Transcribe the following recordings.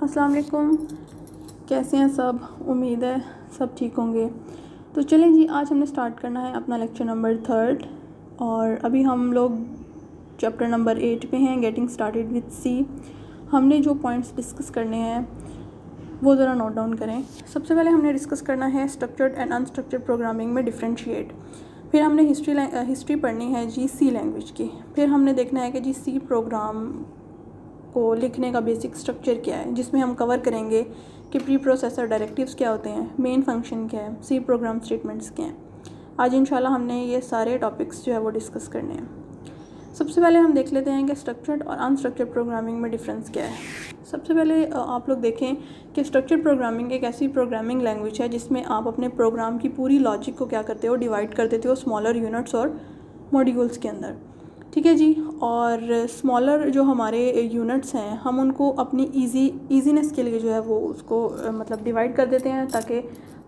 अस्सलाम वालेकुम। कैसे हैं सब? उम्मीद है सब ठीक होंगे। तो चलें जी, आज हमने स्टार्ट करना है अपना लेक्चर नंबर 3 और अभी हम लोग चैप्टर नंबर 8 पे हैं, गेटिंग स्टार्टेड विद सी। हमने जो पॉइंट्स डिस्कस करने हैं वो ज़रा नोट डाउन करें। सबसे पहले हमने डिस्कस करना है स्ट्रक्चर्ड एंड अनस्ट्रक्चर्ड प्रोग्रामिंग में डिफरेंशिएट। फिर हमने हिस्ट्री पढ़नी है जी सी लैंग्वेज की। फिर हमने देखना है कि जी सी प्रोग्राम को लिखने का बेसिक स्ट्रक्चर क्या है, जिसमें हम कवर करेंगे कि प्री प्रोसेसर डायरेक्टिव्स क्या होते हैं, मेन फंक्शन क्या है, सी प्रोग्राम स्टेटमेंट्स क्या हैं। आज इंशाल्लाह हमने ये सारे टॉपिक्स जो है वो डिस्कस करने हैं। सबसे पहले हम देख लेते हैं कि स्ट्रक्चर्ड और अनस्ट्रक्चर्ड प्रोग्रामिंग में डिफरेंस क्या है। सबसे पहले आप लोग देखें कि स्ट्रक्चर्ड प्रोग्रामिंग एक ऐसी प्रोग्रामिंग लैंग्वेज है जिसमें आप अपने प्रोग्राम की पूरी लॉजिक को क्या करते हो, डिवाइड कर देते हो स्मॉलर यूनिट्स और मॉड्यूल्स के अंदर। ठीक है जी। और स्मॉलर जो हमारे यूनिट्स हैं हम उनको अपनी ईजीनेस के लिए जो है वो उसको मतलब डिवाइड कर देते हैं ताकि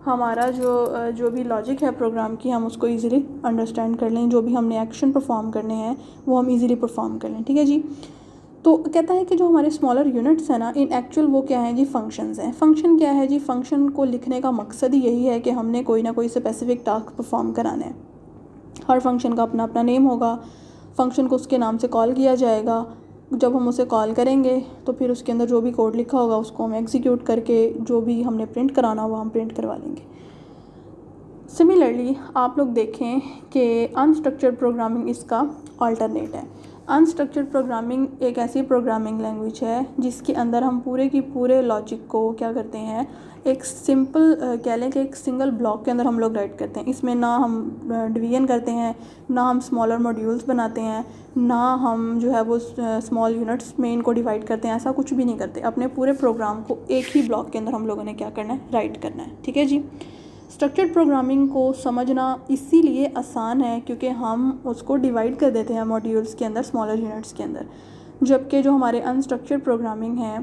हमारा जो भी लॉजिक है प्रोग्राम की हम उसको इजीली अंडरस्टैंड कर लें। जो भी हमने एक्शन परफॉर्म करने हैं वो हम इजीली परफॉर्म कर लें। ठीक है जी। तो कहता है कि जो हमारे स्मॉलर यूनिट्स हैं ना, इन एक्चुअल वो क्या है जी, फंक्शंस हैं। फंक्शन क्या है जी? फंक्शन को लिखने का मकसद ही यही है कि हमने कोई ना कोई स्पेसिफिक टास्क परफॉर्म कराना है। हर फंक्शन का अपना अपना नेम होगा, फंक्शन को उसके नाम से कॉल किया जाएगा। जब हम उसे कॉल करेंगे तो फिर उसके अंदर जो भी कोड लिखा होगा उसको हम एग्जीक्यूट करके जो भी हमने प्रिंट कराना होगा हम प्रिंट करवा लेंगे। सिमिलरली आप लोग देखें कि अनस्ट्रक्चर्ड प्रोग्रामिंग इसका अल्टरनेट है। अनस्ट्रक्चर्ड प्रोग्रामिंग एक ऐसी प्रोग्रामिंग लैंग्वेज है जिसके अंदर हम पूरे की पूरे लॉजिक को क्या करते हैं, एक सिंपल कह लें कि एक सिंगल ब्लॉक के अंदर हम लोग राइट करते हैं। इसमें ना हम डिवीजन करते हैं, ना हम स्मॉलर मॉड्यूल्स बनाते हैं, ना हम जो है वो स्मॉल यूनिट्स में इनको डिवाइड करते हैं। ऐसा कुछ भी नहीं करते। अपने पूरे प्रोग्राम को एक ही ब्लॉक के अंदर हम लोगों ने क्या करना है, राइट करना है। ठीक है जी। स्ट्रक्चर्ड प्रोग्रामिंग को समझना इसीलिए आसान है क्योंकि हम उसको डिवाइड कर देते हैं मॉड्यूल्स के अंदर, स्मॉलर यूनिट्स के अंदर। जबकि जो हमारे अनस्ट्रक्चर्ड प्रोग्रामिंग हैं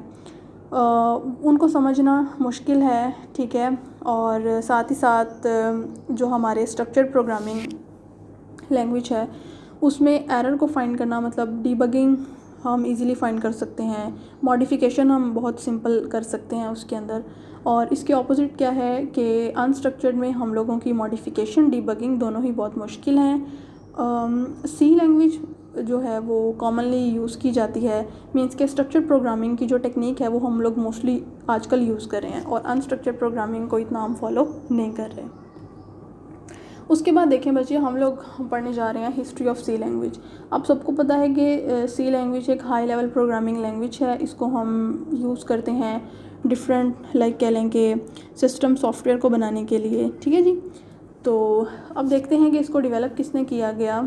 उनको समझना मुश्किल है। ठीक है। और साथ ही साथ जो हमारे स्ट्रक्चर्ड प्रोग्रामिंग लैंग्वेज है उसमें एरर को फाइंड करना, मतलब डीबगिंग हम इजीली फाइंड कर सकते हैं, मॉडिफिकेशन हम बहुत सिंपल कर सकते हैं उसके अंदर। और इसके ऑपोजिट क्या है कि अनस्ट्रक्चर्ड में हम लोगों की मॉडिफिकेशन डीबगिंग दोनों ही बहुत मुश्किल हैं। सी लैंग्वेज जो है वो कॉमनली यूज़ की जाती है। मींस के स्ट्रक्चर्ड प्रोग्रामिंग की जो टेक्निक है वो हम लोग मोस्टली आजकल यूज़ कर रहे हैं और अनस्ट्रक्चर्ड प्रोग्रामिंग को इतना हम फॉलो नहीं कर रहे। उसके बाद देखें बच्चे, हम लोग पढ़ने जा रहे हैं हिस्ट्री ऑफ सी लैंग्वेज। आप सबको पता है कि सी लैंग्वेज एक हाई लेवल प्रोग्रामिंग लैंग्वेज है। इसको हम यूज़ करते हैं डिफरेंट लाइक कह लें कि सिस्टम सॉफ्टवेयर को बनाने के लिए। ठीक है जी। तो अब देखते हैं कि इसको डेवलप किसने किया गया।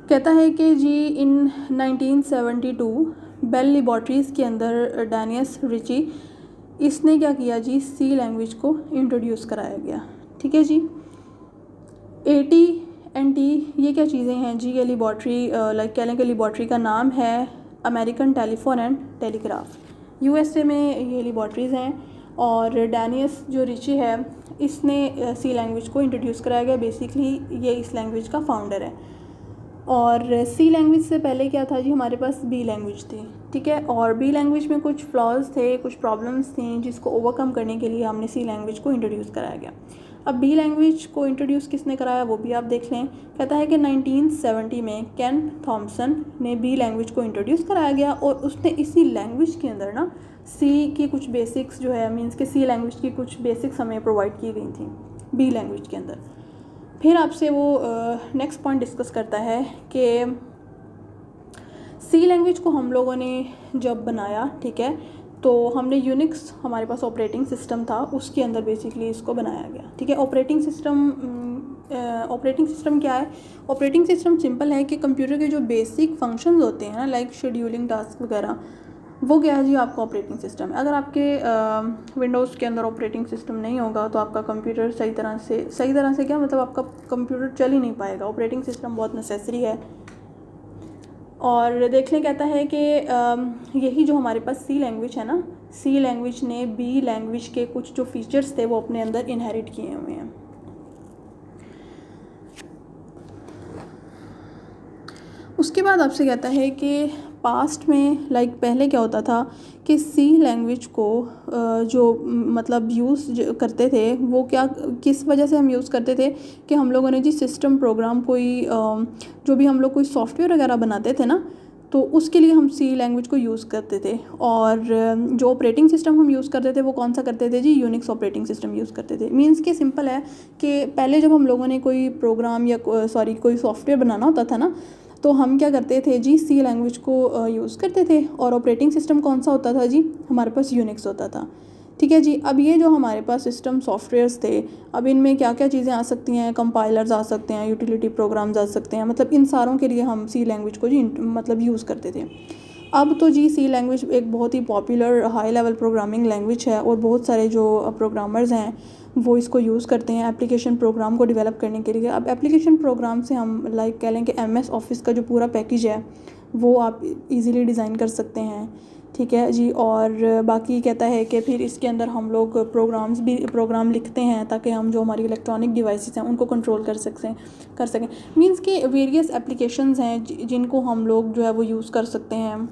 कहता है कि जी इन 1972 बेल लेबॉर्ट्रीज़ के अंदर डैनियस रिची इसने क्या किया जी, सी लैंग्वेज को इंट्रोड्यूस कराया गया। ठीक है जी। AT&T ये क्या चीज़ें हैं जी? ये लेबॉर्ट्री लाइक कह लें कि लेबॉर्ट्री का नाम है American telephone and telegraph. USA में ये लेबॉर्ट्रीज़ हैं और डैनियस जो रिची है इसने सी लैंग्वेज को इंट्रोड्यूस कराया गया। बेसिकली ये इस लैंग्वेज का फाउंडर है। और सी लैंग्वेज से पहले क्या था जी, हमारे पास बी लैंग्वेज थी। ठीक है। और बी लैंग्वेज में कुछ फ्लॉज थे, कुछ प्रॉब्लम्स थी जिसको ओवरकम करने के लिए हमने सी लैंग्वेज को इंट्रोड्यूस कराया गया। अब बी लैंग्वेज को इंट्रोड्यूस किसने कराया वो भी आप देख लें। कहता है कि 1970 में केन थॉमसन ने बी लैंग्वेज को इंट्रोड्यूस कराया गया और उसने इसी लैंग्वेज के अंदर ना सी की कुछ बेसिक्स जो है, मीन्स के सी लैंग्वेज की कुछ बेसिक्स हमें प्रोवाइड की गई थी बी लैंग्वेज के अंदर। फिर आपसे वो नेक्स्ट पॉइंट डिस्कस करता है कि सी लैंग्वेज को हम लोगों ने जब बनाया, ठीक है, तो हमने यूनिक्स हमारे पास ऑपरेटिंग सिस्टम था उसके अंदर बेसिकली इसको बनाया गया। ठीक है। ऑपरेटिंग सिस्टम क्या है? ऑपरेटिंग सिस्टम सिंपल है कि कंप्यूटर के जो बेसिक फंक्शंस होते हैं ना, लाइक शेड्यूलिंग टास्क वगैरह, वो क्या है जी, आपका ऑपरेटिंग सिस्टम है। अगर आपके विंडोज़ के अंदर ऑपरेटिंग सिस्टम नहीं होगा तो आपका कंप्यूटर सही तरह से क्या मतलब आपका कंप्यूटर चल ही नहीं पाएगा। ऑपरेटिंग सिस्टम बहुत नेसेसरी है। और देख लें, कहता है कि यही जो हमारे पास सी लैंग्वेज है ना, सी लैंग्वेज ने बी लैंग्वेज के कुछ जो फीचर्स थे वो अपने अंदर इनहेरिट किए हुए हैं। उसके बाद आपसे कहता है कि पास्ट में पहले क्या होता था कि सी लैंग्वेज को जो मतलब यूज़ करते थे वो क्या किस वजह से हम यूज़ करते थे कि हम लोगों ने जी सिस्टम प्रोग्राम कोई जो भी हम लोग कोई सॉफ्टवेयर वगैरह बनाते थे ना, तो उसके लिए हम सी लैंग्वेज को यूज़ करते थे। और जो ऑपरेटिंग सिस्टम हम यूज़ करते थे वो कौन सा करते थे जी, यूनिक्स ऑपरेटिंग सिस्टम यूज़ करते थे। मीन्स कि सिंपल है कि पहले जब हम लोगों ने कोई प्रोग्राम या कोई सॉफ्टवेयर बनाना होता था ना, तो हम क्या करते थे जी, सी लैंग्वेज को यूज़ करते थे। और ऑपरेटिंग सिस्टम कौन सा होता था जी, हमारे पास यूनिक्स होता था। ठीक है जी। अब ये जो हमारे पास सिस्टम सॉफ्टवेयर्स थे, अब इनमें क्या क्या चीज़ें आ सकती हैं, कंपाइलर्स आ सकते हैं, यूटिलिटी प्रोग्राम्स आ सकते हैं, मतलब इन सारों के लिए हम सी लैंग्वेज को जी मतलब यूज़ करते थे। अब तो जी सी लैंग्वेज एक बहुत ही popular high level programming language है और बहुत सारे जो प्रोग्रामर्स हैं वो इसको यूज़ करते हैं एप्लीकेशन प्रोग्राम को डेवलप करने के लिए। अब एप्लीकेशन प्रोग्राम से हम कह लें कि MS ऑफिस का जो पूरा पैकेज है वो आप इजीली डिज़ाइन कर सकते हैं। ठीक है जी। और बाकी कहता है कि फिर इसके अंदर हम लोग प्रोग्राम लिखते हैं ताकि हम जो हमारी इलेक्ट्रॉनिक डिवाइसेस हैं उनको कंट्रोल कर सकें। मींस कि वेरियस एप्लीकेशंस हैं जिनको हम लोग जो है वो यूज़ कर सकते हैं।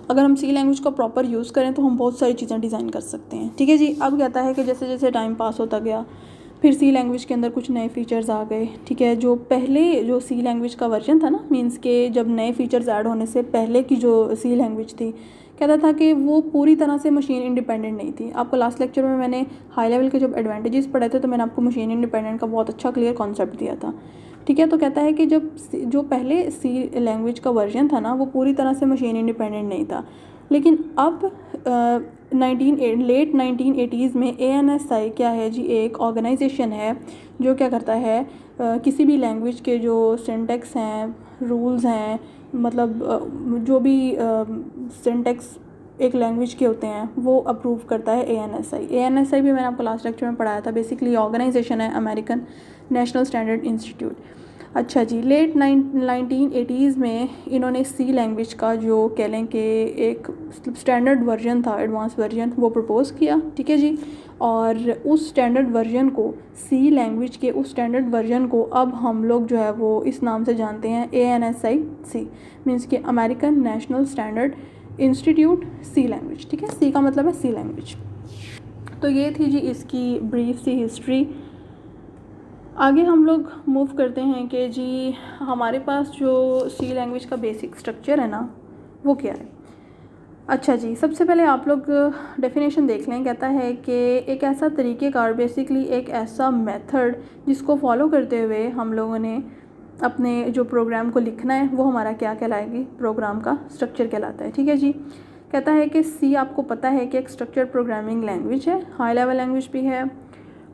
अगर हम सी लैंग्वेज का प्रॉपर यूज़ करें तो हम बहुत सारी चीज़ें डिज़ाइन कर सकते हैं। ठीक है जी। अब कहता है कि जैसे जैसे टाइम पास होता गया फिर सी लैंग्वेज के अंदर कुछ नए फीचर्स आ गए। ठीक है। जो पहले जो सी लैंग्वेज का वर्जन था ना, मींस के जब नए फीचर्स ऐड होने से पहले की जो सी लैंग्वेज थी, कहता था कि वो पूरी तरह से मशीन इंडिपेंडेंट नहीं थी। आपको लास्ट लेक्चर में मैंने हाई लेवल के जब एडवांटेजेस पढ़े थे तो मैंने आपको मशीन इंडिपेंडेंट का बहुत अच्छा क्लियर कॉन्सेप्ट दिया था। ठीक है। तो कहता है कि जो पहले सी लैंग्वेज का वर्जन था ना वो पूरी तरह से मशीन इंडिपेंडेंट नहीं था, लेकिन अब लेट 1980s में ANSI क्या है जी, एक ऑर्गेनाइजेशन है जो क्या करता है किसी भी लैंग्वेज के जो सिंटैक्स हैं, रूल्स हैं, मतलब जो भी सिंटैक्स एक लैंग्वेज के होते हैं वो अप्रूव करता है ANSI भी मैंने आपको लास्ट लेक्चर में पढ़ाया था। बेसिकली ऑर्गेनाइजेशन है अमेरिकन नेशनल स्टैंडर्ड इंस्टीट्यूट। अच्छा जी। लेट 1980s में इन्होंने सी लैंग्वेज का जो कह लें कि एक स्टैंडर्ड वर्जन था, एडवांस वर्जन, वो प्रपोज़ किया। ठीक है जी। और उस स्टैंडर्ड वर्जन को, सी लैंग्वेज के उस स्टैंडर्ड वर्जन को अब हम लोग जो है वो इस नाम से जानते हैं ANSI सी, मीन्स कि अमेरिकन नेशनल स्टैंडर्ड इंस्टीट्यूट सी लैंग्वेज। ठीक है। सी का मतलब है सी लैंग्वेज। तो ये थी जी इसकी ब्रीफ सी हिस्ट्री। आगे हम लोग मूव करते हैं कि जी हमारे पास जो सी लैंग्वेज का बेसिक स्ट्रक्चर है ना वो क्या है। अच्छा जी, सबसे पहले आप लोग डेफिनेशन देख लें। कहता है कि एक ऐसा तरीक़ेकार, बेसिकली एक ऐसा मेथड जिसको फॉलो करते हुए हम लोगों ने अपने जो प्रोग्राम को लिखना है वो हमारा क्या कहलाएगी, प्रोग्राम का स्ट्रक्चर कहलाता है। ठीक है जी। कहता है कि सी आपको पता है कि एक स्ट्रक्चर प्रोग्रामिंग लैंग्वेज है, हाई लेवल लैंग्वेज भी है,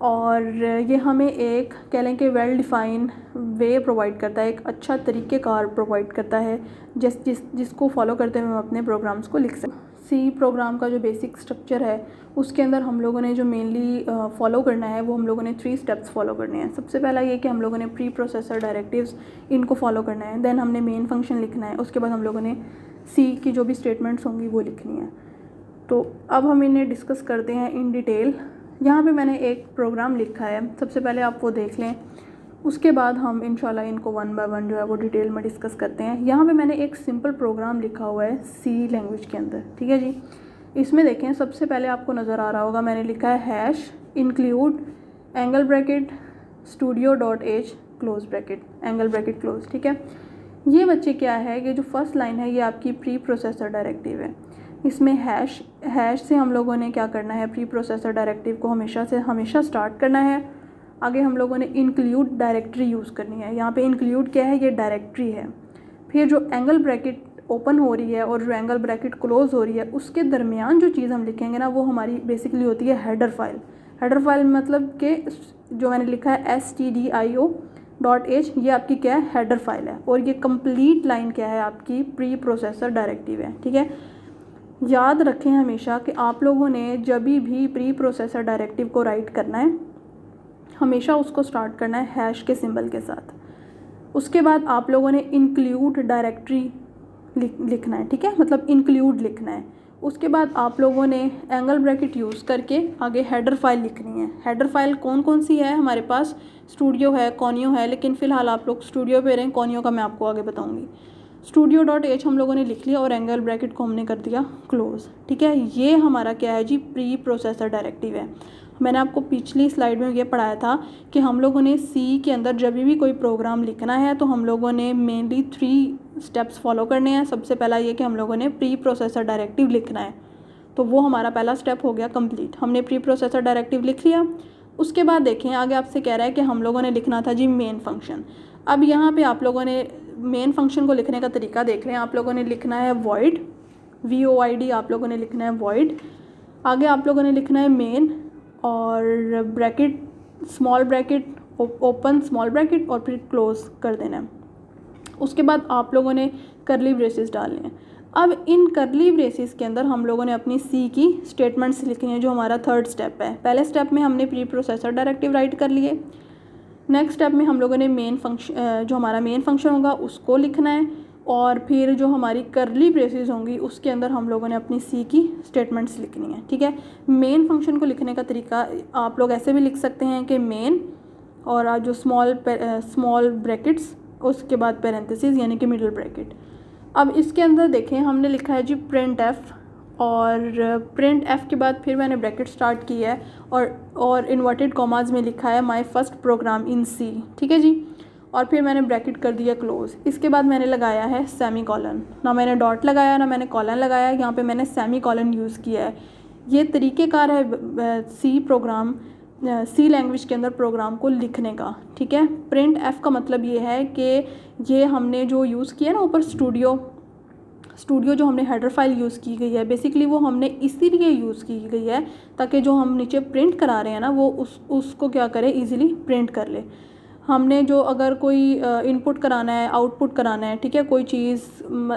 और ये हमें एक कह लें कि वेल डिफ़ाइन वे प्रोवाइड करता है, एक अच्छा तरीक़ेकार प्रोवाइड करता है जिसको फॉलो करते हुए हम अपने प्रोग्राम्स को लिख सकते हैं। सी प्रोग्राम का जो बेसिक स्ट्रक्चर है उसके अंदर हम लोगों ने जो मेनली फॉलो करना है वो हम लोगों ने 3 स्टेप्स फॉलो करने हैं। सबसे पहला ये कि हम लोगों ने प्री प्रोसेसर डायरेक्टिव्स इनको फॉलो करना है। देन हमने मेन फंक्शन लिखना है। उसके बाद हम लोगों ने सी की जो भी स्टेटमेंट्स होंगी वो लिखनी है। तो अब हम इन्हें डिस्कस करते हैं इन डिटेल। यहाँ पे मैंने एक प्रोग्राम लिखा है, सबसे पहले आप वो देख लें, उसके बाद हम इंशाल्लाह इनको 1 बाय 1 जो है वो डिटेल में डिस्कस करते हैं। यहाँ पे मैंने एक सिंपल प्रोग्राम लिखा हुआ है सी लैंग्वेज के अंदर। ठीक है जी। इसमें देखें, सबसे पहले आपको नज़र आ रहा होगा मैंने लिखा है hash include angle bracket studio.h close bracket angle bracket close. ठीक है। ये बच्चे क्या है, ये जो फर्स्ट लाइन है ये आपकी प्री प्रोसेसर डायरेक्टिव है। इसमें हैश से हम लोगों ने क्या करना है, प्री प्रोसेसर डायरेक्टिव को हमेशा स्टार्ट करना है। आगे हम लोगों ने इंक्लूड डायरेक्टरी यूज़ करनी है। यहाँ पे इंक्लूड क्या है, ये डायरेक्टरी है। फिर जो एंगल ब्रैकेट ओपन हो रही है और जो एंगल ब्रैकेट क्लोज हो रही है उसके दरमियान जो चीज़ हम लिखेंगे ना वो हमारी बेसिकली होती है हेडर फाइल। हेडर फाइल मतलब कि जो मैंने लिखा है stdio.h, ये आपकी क्या है, हेडर फाइल है। और ये कंप्लीट लाइन क्या है, आपकी प्री प्रोसेसर डायरेक्टिव है। ठीक है। याद रखें हमेशा कि आप लोगों ने जब भी प्री प्रोसेसर डायरेक्टिव को राइट करना है हमेशा उसको स्टार्ट करना है हैश के सिंबल के साथ। उसके बाद आप लोगों ने इंक्लूड डायरेक्टरी लिखना है। ठीक है, मतलब इंक्लूड लिखना है। उसके बाद आप लोगों ने एंगल ब्रैकेट यूज़ करके आगे हेडर फाइल लिखनी है। हेडर फाइल कौन कौन सी है हमारे पास, स्टूडियो है, कॉनियो है, लेकिन फ़िलहाल आप लोग स्टूडियो पे रहें, कॉनियो का मैं आपको आगे बताऊँगी। स्टूडियो डॉट एच हम लोगों ने लिख लिया और एंगल ब्रैकेट को हमने कर दिया क्लोज, ठीक है। ये हमारा क्या है जी, प्री प्रोसेसर डायरेक्टिव है। मैंने आपको पिछली स्लाइड में ये पढ़ाया था कि हम लोगों ने सी के अंदर जब भी कोई प्रोग्राम लिखना है तो हम लोगों ने मेनली 3 स्टेप्स फॉलो करने हैं। सबसे पहला ये कि हम लोगों ने प्री प्रोसेसर डायरेक्टिव लिखना है, तो वो हमारा पहला स्टेप हो गया कंप्लीट। हमने प्री प्रोसेसर डायरेक्टिव लिख लिया। उसके बाद देखें आगे आपसे कह रहा है कि हम लोगों ने लिखना था जी मेन फंक्शन। अब यहाँ पे आप लोगों ने मेन फंक्शन को लिखने का तरीका देख रहे हैं। आप लोगों ने लिखना है वॉइड, VOID आप लोगों ने लिखना है वॉइड। आगे आप लोगों ने लिखना है मेन और bracket, small bracket open small bracket और फिर क्लोज कर देना है। उसके बाद आप लोगों ने करली ब्रेसेस डालने हैं। अब इन करली ब्रेसेस के अंदर हम लोगों ने अपनी सी की स्टेटमेंट्स लिखनी है, जो हमारा थर्ड स्टेप है। पहले स्टेप में हमने प्री प्रोसेसर डायरेक्टिव राइट कर लिए। नेक्स्ट स्टेप में हम लोगों ने मेन फंक्शन, जो हमारा मेन फंक्शन होगा उसको लिखना है, और फिर जो हमारी करली ब्रेसेस होंगी उसके अंदर हम लोगों ने अपनी सी की स्टेटमेंट्स लिखनी है, ठीक है। मेन फंक्शन को लिखने का तरीका आप लोग ऐसे भी लिख सकते हैं कि मेन और आज जो स्मॉल ब्रैकेट्स, उसके बाद पैरेंथेसिस यानी कि मिडिल ब्रैकेट। अब इसके अंदर देखें हमने लिखा है जी प्रिंट एफ, और प्रिंट एफ के बाद फिर मैंने ब्रैकेट स्टार्ट की है और इन्वर्टेड कॉमाज में लिखा है माय फर्स्ट प्रोग्राम इन सी, ठीक है जी। और फिर मैंने ब्रैकेट कर दिया क्लोज। इसके बाद मैंने लगाया है सेमी कॉलन, ना मैंने डॉट लगाया ना मैंने कॉलन लगाया, यहाँ पे मैंने सेमी कॉलन यूज़ किया है। ये तरीक़ेकार है सी लैंग्वेज के अंदर प्रोग्राम को लिखने का, ठीक है। प्रिंट एफ का मतलब ये है कि ये हमने जो यूज़ किया ना ऊपर स्टूडियो जो हमने हेडर फाइल यूज़ की गई है, बेसिकली वो हमने इसीलिए यूज़ की गई है ताकि जो हम नीचे प्रिंट करा रहे हैं ना वो उसको क्या करे, इजीली प्रिंट कर ले। हमने जो अगर कोई इनपुट कराना है, आउटपुट कराना है, ठीक है, कोई चीज़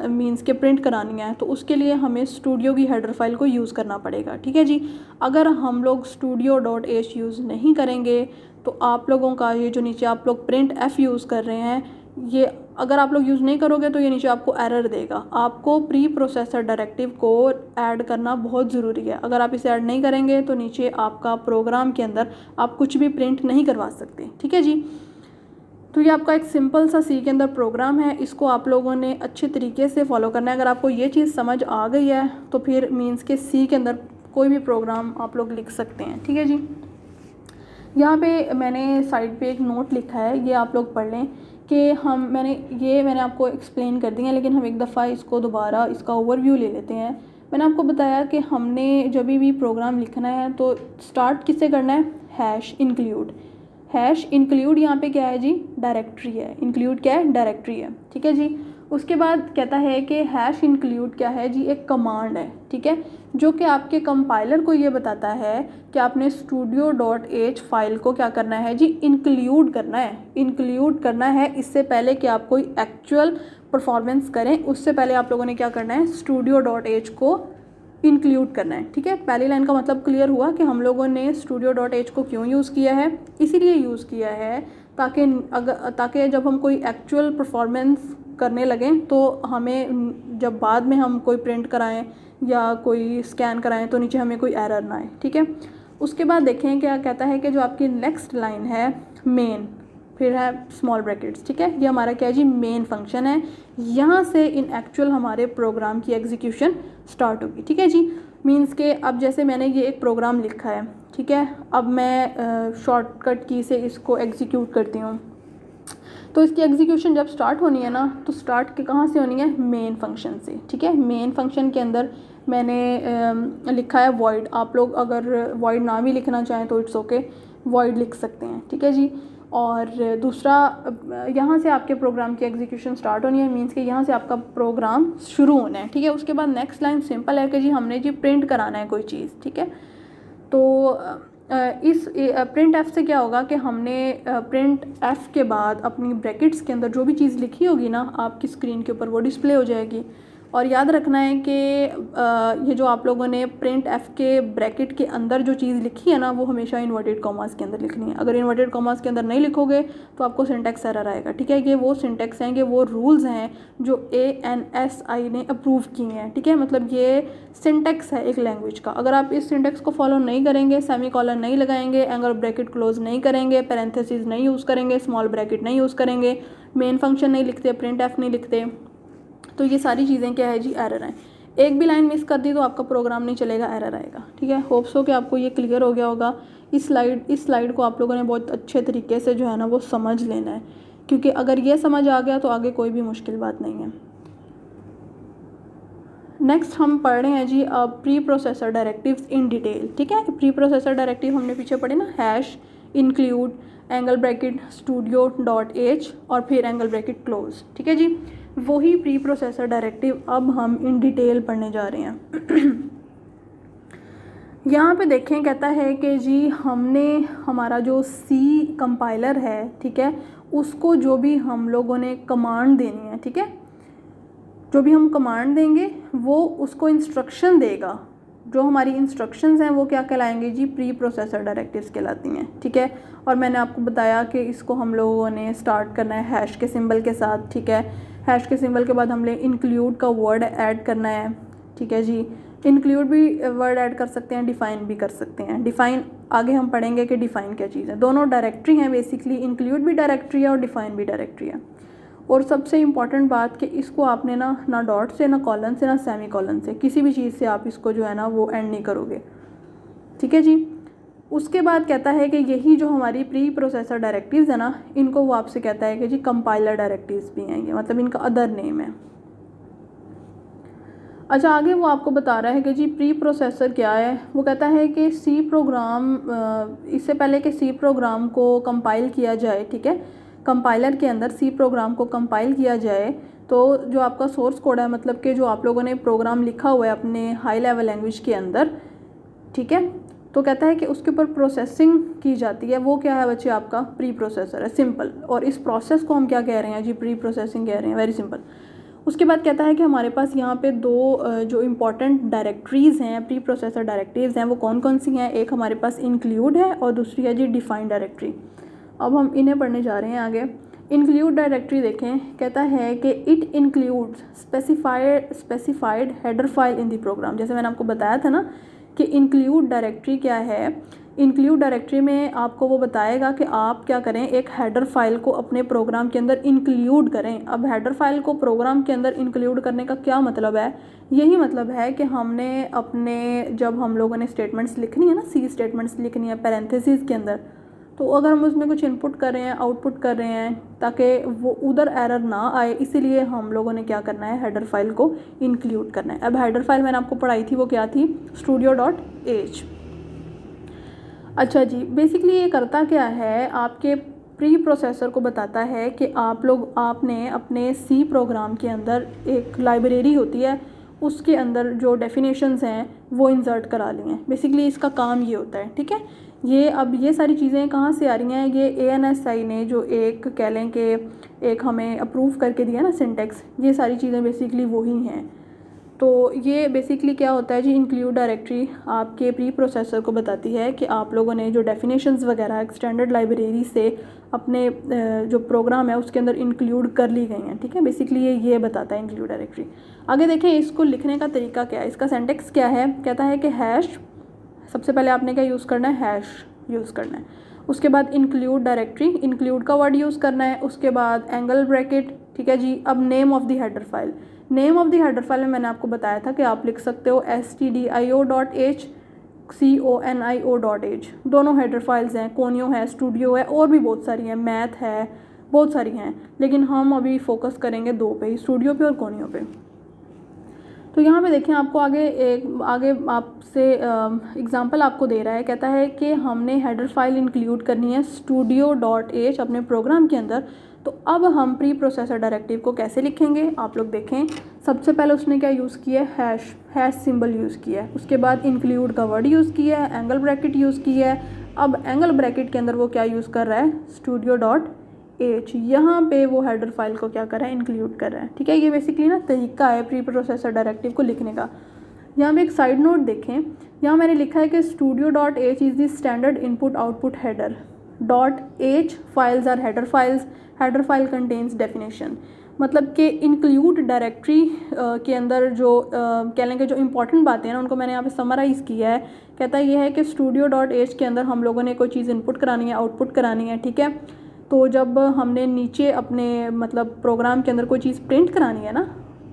मींस के प्रिंट करानी है, तो उसके लिए हमें स्टूडियो की हेडर फाइल को यूज़ करना पड़ेगा, ठीक है जी। अगर हम लोग studio.h यूज़ नहीं करेंगे तो आप लोगों का ये जो नीचे आप लोग प्रिंट एफ यूज़ कर रहे हैं, ये अगर आप लोग यूज़ नहीं करोगे तो ये नीचे आपको एरर देगा। आपको प्री प्रोसेसर डायरेक्टिव को ऐड करना बहुत ज़रूरी है। अगर आप इसे ऐड नहीं करेंगे तो नीचे आपका प्रोग्राम के अंदर आप कुछ भी प्रिंट नहीं करवा सकते, ठीक है जी। तो ये आपका एक सिंपल सा सी के अंदर प्रोग्राम है, इसको आप लोगों ने अच्छे तरीके से फॉलो करना है। अगर आपको ये चीज़ समझ आ गई है तो फिर मींस के सी के अंदर कोई भी प्रोग्राम आप लोग लिख सकते हैं, ठीक है जी। यहाँ पे मैंने साइड पे एक नोट लिखा है, ये आप लोग पढ़ लें कि मैंने आपको एक्सप्लेन कर दिया है, लेकिन हम एक दफ़ा इसको दोबारा इसका ओवरव्यू ले लेते हैं। मैंने आपको बताया कि हमने जब भी प्रोग्राम लिखना है तो स्टार्ट किससे करना है, हैश इंक्लूड यहाँ पे क्या है जी, डायरेक्टरी है। इंक्लूड क्या है, डायरेक्टरी है, ठीक है जी। उसके बाद कहता है कि हैश इंक्लूड क्या है जी, एक कमांड है, ठीक है, जो कि आपके कंपाइलर को ये बताता है कि आपने studio.h फाइल को क्या करना है जी, इंक्लूड करना है। इससे पहले कि आप कोई एक्चुअल परफॉर्मेंस करें उससे पहले आप लोगों ने क्या करना है, studio.h को इंक्लूड करना है, ठीक है। पहली लाइन का मतलब क्लियर हुआ कि हम लोगों ने studio.h को क्यों यूज़ किया है, इसीलिए यूज़ किया है ताकि जब हम कोई एक्चुअल परफॉर्मेंस करने लगें तो हमें जब बाद में हम कोई प्रिंट कराएं या कोई स्कैन कराएं तो नीचे हमें कोई एरर ना आए, ठीक है। उसके बाद देखें क्या कहता है कि जो आपकी नेक्स्ट लाइन है मेन, फिर है स्मॉल ब्रैकेट्स, ठीक है, ये हमारा क्या है जी, मेन फंक्शन है। यहाँ से इन एक्चुअल हमारे प्रोग्राम की एग्जीक्यूशन स्टार्ट होगी, ठीक है जी। मींस के अब जैसे मैंने ये एक प्रोग्राम लिखा है, ठीक है, अब मैं शॉर्टकट की से इसको एग्जीक्यूट करती हूँ, तो इसकी एग्जीक्यूशन जब स्टार्ट होनी है ना तो स्टार्ट के कहाँ से होनी है, मेन फंक्शन से, ठीक है। मेन फंक्शन के अंदर मैंने लिखा है वॉइड। आप लोग अगर वॉइड ना भी लिखना चाहें तो इट्स ओके, वॉइड लिख सकते हैं, ठीक है जी। और दूसरा, यहाँ से आपके प्रोग्राम की एग्जीक्यूशन स्टार्ट होनी है, मींस कि यहाँ से आपका प्रोग्राम शुरू होना है, ठीक है। उसके बाद नेक्स्ट लाइन सिंपल है कि जी हमने जी प्रिंट कराना है कोई चीज़, ठीक है। तो इस प्रिंट एफ से क्या होगा कि हमने प्रिंट एफ के बाद अपनी ब्रैकेट्स के अंदर जो भी चीज़ लिखी होगी ना आपकी स्क्रीन के ऊपर वो डिस्प्ले हो जाएगी। और याद रखना है कि ये जो आप लोगों ने प्रिंट एफ के ब्रैकेट के अंदर जो चीज़ लिखी है ना वो हमेशा इन्वर्टेड कॉमास के अंदर लिखनी है। अगर इन्वर्टेड कॉमास के अंदर नहीं लिखोगे तो आपको सिंटैक्स एरर आएगा, ठीक है। ये वो सिंटैक्स हैं, ये वो रूल्स हैं जो ANSI ने अप्रूव किए हैं, ठीक है। मतलब ये सिंटैक्स है एक लैंग्वेज का। अगर आप इस सिंटैक्स को फॉलो नहीं करेंगे, सेमी कॉलन नहीं लगाएंगे, एंगल ब्रैकेट क्लोज नहीं करेंगे, पैरेंथेसिस नहीं यूज़ करेंगे, स्मॉल ब्रैकेट नहीं यूज़ करेंगे, मेन फंक्शन नहीं लिखते, प्रिंट एफ नहीं लिखते, तो ये सारी चीज़ें क्या है जी, एरर हैं। एक भी लाइन मिस कर दी तो आपका प्रोग्राम नहीं चलेगा, एरर आएगा। ठीक है, होप्स हो कि आपको ये क्लियर हो गया होगा। इस स्लाइड को आप लोगों ने बहुत अच्छे तरीके से जो है ना वो समझ लेना है, क्योंकि अगर ये समझ आ गया तो आगे कोई भी मुश्किल बात नहीं है। नेक्स्ट हम पढ़ रहे हैं जी preprocessor directives in detail. ठीक है, प्री प्रोसेसर डायरेक्टिव हमने पीछे पढ़े ना, hash, include, angle bracket, studio dot H और फिर एंगल ब्रैकेट क्लोज। ठीक है जी, वही प्री प्रोसेसर डायरेक्टिव अब हम इन डिटेल पढ़ने जा रहे हैं। यहाँ पे देखें, कहता है कि जी हमने हमारा जो सी कंपाइलर है, ठीक है, उसको जो भी हम लोगों ने कमांड देनी है, ठीक है, जो भी हम कमांड देंगे वो उसको इंस्ट्रक्शन देगा। जो हमारी इंस्ट्रक्शंस हैं वो क्या कहलाएंगे जी, प्री प्रोसेसर डायरेक्टिव्स कहलाती हैं। ठीक है, और मैंने आपको बताया कि इसको हम लोगों ने स्टार्ट करना है हैश के सिंबल के साथ। ठीक है, हैश के सिंबल के बाद हमने इंक्लूड का वर्ड ऐड करना है। ठीक है जी, इंक्लूड भी वर्ड ऐड कर सकते हैं, डिफ़ाइन भी कर सकते हैं। डिफ़ाइन आगे हम पढ़ेंगे कि डिफ़ाइन क्या चीज़ है। दोनों डायरेक्टरी हैं बेसिकली, इंक्लूड भी डायरेक्टरी है और डिफ़ाइन भी डायरेक्टरी है। और सबसे इम्पॉर्टेंट बात कि इसको आपने ना डॉट से, ना कॉलन से, ना सेमी कॉलन से, किसी भी चीज़ से आप इसको जो है ना वो एंड नहीं करोगे। ठीक है जी, उसके बाद कहता है कि यही जो हमारी प्री प्रोसेसर डायरेक्टिव्स है ना, इनको वो आपसे कहता है कि जी कंपाइलर डायरेक्टिव्स भी हैं ये, मतलब इनका अदर नेम है। अच्छा, आगे वो आपको बता रहा है कि जी प्री प्रोसेसर क्या है। वो कहता है कि सी प्रोग्राम, इससे पहले कि सी प्रोग्राम को कंपाइल किया जाए, ठीक है, कंपाइलर के अंदर सी प्रोग्राम को कंपाइल किया जाए, तो जो आपका सोर्स कोड है, मतलब कि जो आप लोगों ने प्रोग्राम लिखा हुआ है अपने हाई लेवल लैंग्वेज के अंदर, ठीक है, तो कहता है कि उसके ऊपर प्रोसेसिंग की जाती है। वो क्या है बच्चे, आपका प्री प्रोसेसर है, सिंपल। और इस प्रोसेस को हम क्या कह रहे हैं जी, प्री प्रोसेसिंग कह रहे हैं, वेरी सिंपल। उसके बाद कहता है कि हमारे पास यहाँ पे दो जो इम्पॉर्टेंट डायरेक्टरीज़ हैं, प्री प्रोसेसर डायरेक्टरीज़ हैं, वो कौन कौन सी हैं। एक हमारे पास इंक्लूड है और दूसरी है जी डिफाइन डायरेक्टरी। अब हम इन्हें पढ़ने जा रहे हैं आगे। इंक्लूड डायरेक्टरी देखें, कहता है कि it includes specified header file in the program. जैसे मैंने आपको बताया था ना कि इंक्लूड डायरेक्टरी क्या है। इंक्लूड डायरेक्टरी में आपको वो बताएगा कि आप क्या करें, एक हेडर फाइल को अपने प्रोग्राम के अंदर इंक्लूड करें। अब हेडर फाइल को प्रोग्राम के अंदर इंक्लूड करने का क्या मतलब है, यही मतलब है कि हमने अपने, जब हम लोगों ने स्टेटमेंट्स लिखनी है ना, सी स्टेटमेंट्स लिखनी है पैरेंथेसिस के अंदर, तो अगर हम उसमें कुछ इनपुट कर रहे हैं, आउटपुट कर रहे हैं, ताकि वो उधर एरर ना आए, इसीलिए हम लोगों ने क्या करना है, हेडर फाइल को इंक्लूड करना है। अब हेडर फाइल मैंने आपको पढ़ाई थी, वो क्या थी, studio.h। अच्छा जी, बेसिकली ये करता क्या है, आपके प्री प्रोसेसर को बताता है कि आपने अपने सी प्रोग्राम के अंदर एक लाइब्रेरी होती है, उसके अंदर जो डेफिनेशंस हैं वो इंसर्ट करा ली हैं। बेसिकली इसका काम ये होता है। ठीक है, ये सारी चीज़ें कहाँ से आ रही हैं, ये ANSI ने जो एक कह लें कि एक हमें अप्रूव करके दिया ना सिंटेक्स, ये सारी चीज़ें बेसिकली वही हैं। तो ये बेसिकली क्या होता है जी, इंक्लूड डायरेक्टरी आपके प्री प्रोसेसर को बताती है कि आप लोगों ने जो डेफिनेशंस वगैरह एक्सटेंडेड लाइब्रेरी से अपने जो प्रोग्राम है उसके अंदर इंक्लूड कर ली गई हैं। ठीक है, बेसिकली ये बताता है इंक्लूड डायरेक्टरी। आगे देखें, इसको लिखने का तरीका क्या है, इसका सिंटेक्स क्या है। कहता है कि हैश, सबसे पहले आपने क्या यूज़ करना है, हैश यूज़ करना है। उसके बाद इंक्लूड डायरेक्टरी, इंक्लूड का वर्ड यूज़ करना है। उसके बाद एंगल ब्रैकेट। ठीक है जी, अब name of the header file. Name of the header file में मैंने आपको बताया था कि आप लिख सकते हो stdio.h, conio.h। दोनों हेडर फाइल्स हैं, कोनियो है, स्टूडियो है, और भी बहुत सारी हैं, मैथ है, बहुत सारी हैं, लेकिन हम अभी फोकस करेंगे दो पे ही, स्टूडियो पे और कोनियो पे। तो यहाँ पे देखें, आपको आगे आपसे एग्जांपल आपको दे रहा है। कहता है कि हमने हेडर फाइल इंक्लूड करनी है studio.h अपने प्रोग्राम के अंदर। तो अब हम प्री प्रोसेसर डायरेक्टिव को कैसे लिखेंगे, आप लोग देखें। सबसे पहले उसने क्या यूज़ किया है, हैश सिंबल यूज़ किया है। उसके बाद इंक्लूड का वर्ड यूज़ किया है, एंगल ब्रैकेट यूज़ किया है। अब एंगल ब्रैकेट के अंदर वो क्या यूज़ कर रहा है, studio.h। यहाँ पे वो हेडर फाइल को क्या कर रहा है, इंक्लूड कर रहा है। ठीक है, ये बेसिकली ना तरीका है प्री प्रोसेसर डायरेक्टिव को लिखने का। यहाँ पे एक साइड नोट देखें, यहाँ मैंने लिखा है कि studio.h is the standard input output header. .h files are header files, header file contains definition. मतलब कि इंक्लूड डायरेक्टरी के अंदर जो कह लेंगे जो इंपॉर्टेंट बातें हैं ना, उनको मैंने यहाँ पे समराइज़ किया है। कहता है ये है कि studio.h के अंदर हम लोगों ने कोई चीज़ इनपुट करानी है, आउटपुट करानी है। ठीक है, तो जब हमने नीचे अपने मतलब प्रोग्राम के अंदर कोई चीज़ प्रिंट करानी है ना,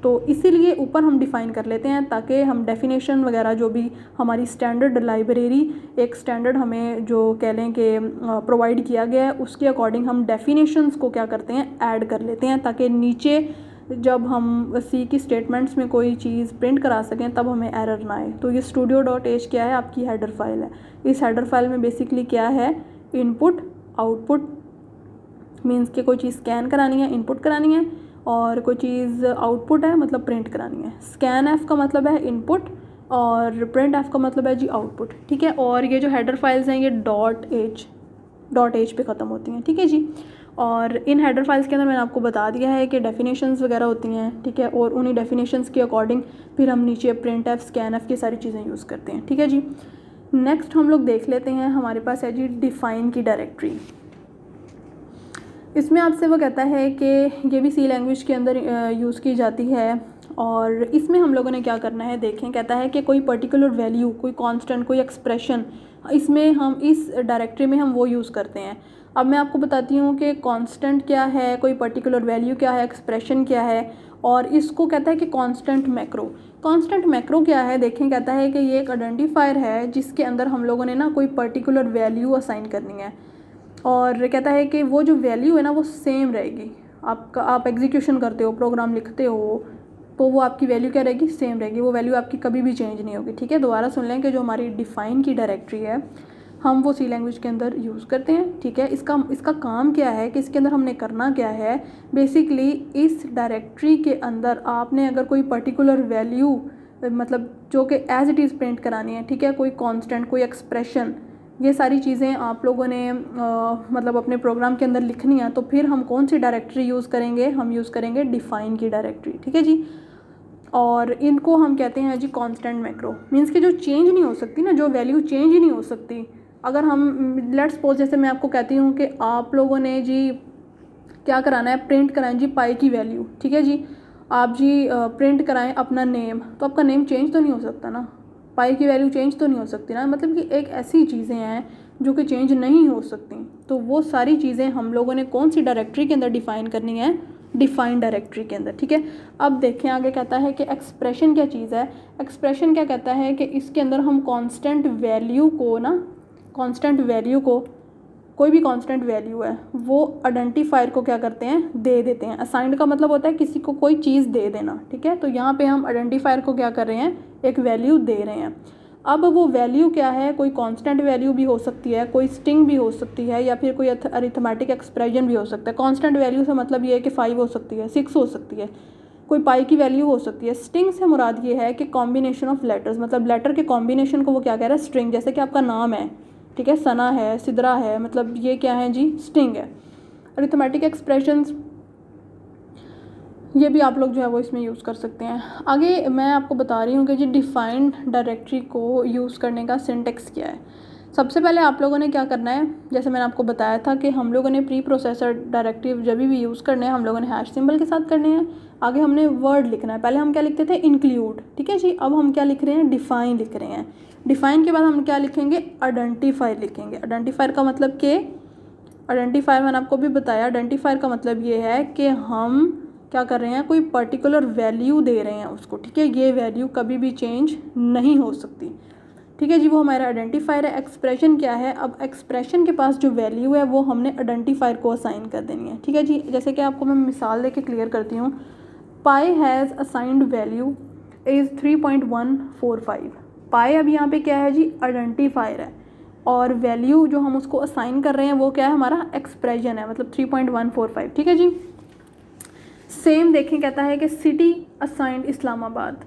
तो इसीलिए ऊपर हम डिफ़ाइन कर लेते हैं ताकि हम डेफिनेशन वगैरह जो भी हमारी स्टैंडर्ड लाइब्रेरी एक स्टैंडर्ड हमें जो कह लें कि प्रोवाइड किया गया है उसके अकॉर्डिंग हम डेफिनेशंस को क्या करते हैं ऐड कर लेते हैं ताकि नीचे जब हम सी की स्टेटमेंट्स में कोई चीज़ प्रिंट करा सकें तब हमें एरर ना आए। तो ये studio.h क्या है, आपकी हेडर फाइल है। इस हेडर फाइल में बेसिकली क्या है, इनपुट आउटपुट मीन्स कि कोई चीज़ स्कैन करानी है, इनपुट करानी है, और कोई चीज़ आउटपुट है मतलब प्रिंट करानी है। स्कैन एफ का मतलब है इनपुट और प्रिंट एफ का मतलब है जी आउटपुट, ठीक है। और ये जो हेडर फाइल्स हैं ये डॉट एच पे ख़त्म होती हैं, ठीक है जी। और इन हेडर फाइल्स के अंदर मैंने आपको बता दिया है कि डेफिनेशंस वगैरह होती हैं, ठीक है, और उन्हीं डेफिनेशंस के अकॉर्डिंग फिर हम नीचे प्रिंट एफ स्कैन एफ की सारी चीज़ें यूज़ करते हैं, ठीक है जी। नेक्स्ट हम लोग देख लेते हैं, हमारे पास है जी डिफ़ाइन की डायरेक्टरी। इसमें आपसे वो कहता है कि ये भी सी लैंग्वेज के अंदर यूज़ की जाती है, और इसमें हम लोगों ने क्या करना है देखें। कहता है कि कोई पर्टिकुलर वैल्यू, कोई कांस्टेंट, कोई एक्सप्रेशन, इसमें हम इस डायरेक्टरी में हम वो यूज़ करते हैं। अब मैं आपको बताती हूँ कि कांस्टेंट क्या है, कोई पर्टिकुलर वैल्यू क्या है, एक्सप्रेशन क्या है, और इसको कहता है कि कांस्टेंट मैक्रो। कांस्टेंट मैक्रो क्या है देखें, कहता है कि ये एक आइडेंटिफायर है जिसके अंदर हम लोगों ने ना कोई पर्टिकुलर वैल्यू असाइन करनी है, और कहता है कि वो जो वैल्यू है ना वो सेम रहेगी। आप एग्जीक्यूशन करते हो, प्रोग्राम लिखते हो, तो वो आपकी वैल्यू क्या रहेगी, सेम रहेगी। वो वैल्यू आपकी कभी भी चेंज नहीं होगी, ठीक है। दोबारा सुन लें कि जो हमारी डिफ़ाइन की डायरेक्टरी है हम वो सी लैंग्वेज के अंदर यूज़ करते हैं, ठीक है। इसका काम क्या है कि इसके अंदर हमने करना क्या है, बेसिकली इस डायरेक्टरी के अंदर आपने अगर कोई पर्टिकुलर वैल्यू मतलब जो कि एज इट इज़ प्रिंट करानी है, ठीक है, कोई कांस्टेंट, कोई एक्सप्रेशन, ये सारी चीज़ें आप लोगों ने मतलब अपने प्रोग्राम के अंदर लिखनी है, तो फिर हम कौन सी डायरेक्टरी यूज़ करेंगे, हम यूज़ करेंगे डिफ़ाइन की डायरेक्टरी, ठीक है जी। और इनको हम कहते हैं जी कांस्टेंट मैक्रो। मीन्स कि जो चेंज नहीं हो सकती ना, जो वैल्यू चेंज ही नहीं हो सकती। अगर हम लेट्स सपोज जैसे मैं आपको कहती हूँ कि आप लोगों ने जी क्या कराना है, प्रिंट कराएं जी पाई की वैल्यू, ठीक है जी। आप जी प्रिंट कराएं अपना नेम, तो आपका नेम चेंज तो नहीं हो सकता ना, पाई की वैल्यू चेंज तो नहीं हो सकती ना। मतलब कि एक ऐसी चीज़ें हैं जो कि चेंज नहीं हो सकती, तो वो सारी चीज़ें हम लोगों ने कौन सी डायरेक्टरी के अंदर डिफ़ाइन करनी है, डिफ़ाइन डायरेक्टरी के अंदर, ठीक है। अब देखें आगे कहता है कि एक्सप्रेशन क्या चीज़ है। एक्सप्रेशन क्या कहता है कि इसके अंदर हम कांस्टेंट वैल्यू को ना, कांस्टेंट वैल्यू को, कोई भी कांस्टेंट वैल्यू है वो आइडेंटिफायर को क्या करते हैं, दे देते हैं। असाइंड का मतलब होता है किसी को कोई चीज़ दे देना, ठीक है। तो यहाँ पे हम आइडेंटिफायर को क्या कर रहे हैं, एक वैल्यू दे रहे हैं। अब वो वैल्यू क्या है, कोई कांस्टेंट वैल्यू भी हो सकती है, कोई स्ट्रिंग भी हो सकती है, या फिर कोई अरिथमेटिक एक्सप्रेशन भी हो सकता है। कांस्टेंट वैल्यू से मतलब ये है कि 5 हो सकती है, 6 हो सकती है, कोई पाई की वैल्यू हो सकती है। स्ट्रिंग से मुराद ये है कि कॉम्बिनेशन ऑफ लेटर्स, मतलब लेटर के कॉम्बिनेशन को वो क्या कह रहा है, स्ट्रिंग। जैसे कि आपका नाम है, ठीक है, सना है, सिद्रा है, मतलब ये क्या है जी, स्ट्रिंग है। अरिथमेटिक एक्सप्रेशंस ये भी आप लोग जो है वो इसमें यूज़ कर सकते हैं। आगे मैं आपको बता रही हूँ कि जी डिफ़ाइंड डायरेक्टरी को यूज़ करने का सिंटेक्स क्या है। सबसे पहले आप लोगों ने क्या करना है, जैसे मैंने आपको बताया था कि हम लोगों ने प्री प्रोसेसर डायरेक्टिव जब भी यूज़ करने हैं हम लोगों ने हैश सिंबल के साथ करने हैं। आगे हमने वर्ड लिखना है, पहले हम क्या लिखते थे, इंक्लूड, ठीक है जी। अब हम क्या लिख रहे हैं, डिफ़ाइन लिख रहे हैं। डिफ़ाइन के बाद हम क्या लिखेंगे, आइडेंटिफायर लिखेंगे। आइडेंटिफायर का मतलब कि, आइडेंटिफायर मैंने आपको भी बताया, आइडेंटिफायर का मतलब ये है कि हम क्या कर रहे हैं, कोई पर्टिकुलर वैल्यू दे रहे हैं उसको, ठीक है। ये वैल्यू कभी भी चेंज नहीं हो सकती, ठीक है जी। वो हमारा आइडेंटिफायर है। एक्सप्रेशन क्या है, अब एक्सप्रेशन के पास जो वैल्यू है वो हमने आइडेंटिफायर को असाइन कर देनी है, ठीक है जी। जैसे कि आपको मैं मिसाल देके क्लियर करती हूँ। पाई हैज़ असाइंड वैल्यू इज़ 3.145। पाई अब यहाँ पे क्या है जी, आइडेंटिफायर है, और वैल्यू जो हम उसको असाइन कर रहे हैं वो क्या है, हमारा एक्सप्रेशन है, मतलब 3.145, ठीक है जी। सेम देखें, कहता है कि सिटी असाइंड इस्लामाबाद,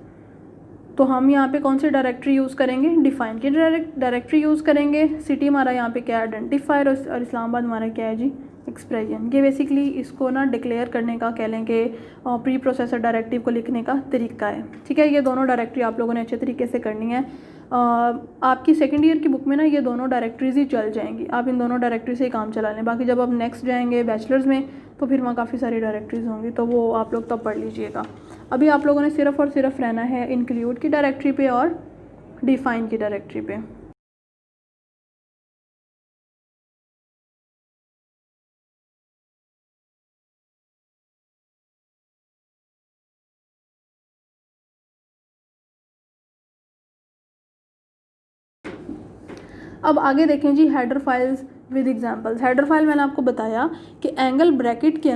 तो हम यहाँ पे कौन सी डायरेक्टरी यूज़ करेंगे, डिफ़ाइन की डायरेक्टरी यूज़ करेंगे। सिटी हमारा यहाँ पे क्या है, आइडेंटिफायर, और इस्लामाबाद हमारा क्या है जी, एक्सप्रेशन। ये बेसिकली इसको ना डिक्लेयर करने का कह लें कि प्री प्रोसेसर डायरेक्टिव को लिखने का तरीका है, ठीक है। ये दोनों डायरेक्टरी आप लोगों ने अच्छे तरीके से करनी है। आपकी सेकेंड ईयर की बुक में ना ये दोनों डायरेक्टरीज ही चल जाएंगी, आप इन दोनों डायरेक्टरी से ही काम चला लें। बाकी जब आप नेक्स्ट जाएंगे बैचलर्स में तो फिर वहाँ काफ़ी सारी डायरेक्टरीज होंगी, तो वो आप लोग तब पढ़ लीजिएगा। अभी आप लोगों ने सिर्फ और सिर्फ रहना है इंक्लूड की डायरेक्टरी पे और डिफ़ाइन की डायरेक्टरी पे। अब आगे देखें जी header files with examples. Header file मैंने आपको बताया कि एंगल ब्रैकेट के